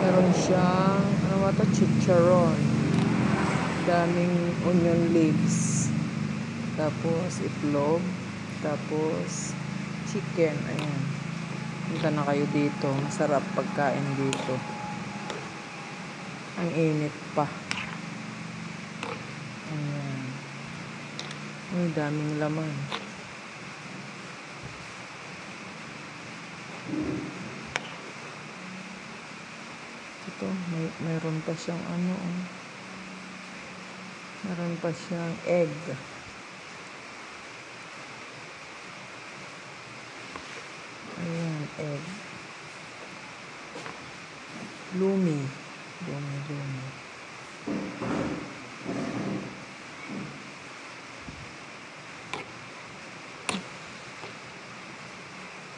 meron siyang, ano ba ito? Chicharon. Daming onion leaves. Tapos itlog. Tapos chicken. Ayan. Punta na kayo dito. Masarap pagkain dito. Ang init pa. Ayan. Ay, daming laman. Ito, mayroon pa siyang ano. Meron pa siyang egg. Ayan, egg. Lumi. Lumi.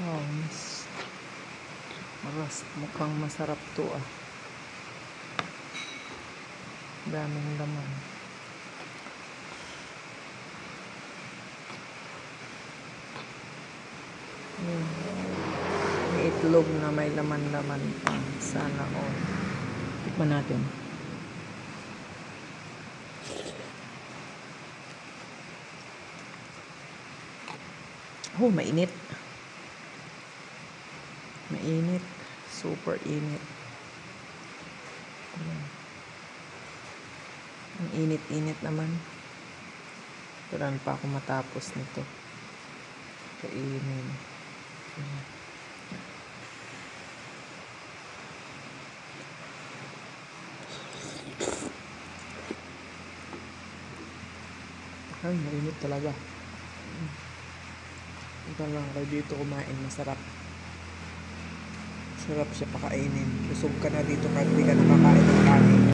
Wow, mukhang masarap to ah. Daming laman. May itlog na may laman-laman pa. Sana all. Tikman natin. Oh, mainit. Mainit. Super init. Ayan. Ang init-init naman. Turan pa ako matapos nito. Kainin. Ayan. Ay, mainit talaga. Ito lang kayo dito kumain. Masarap. Sarap siya pakainin. Busog ka na dito kahit di ka na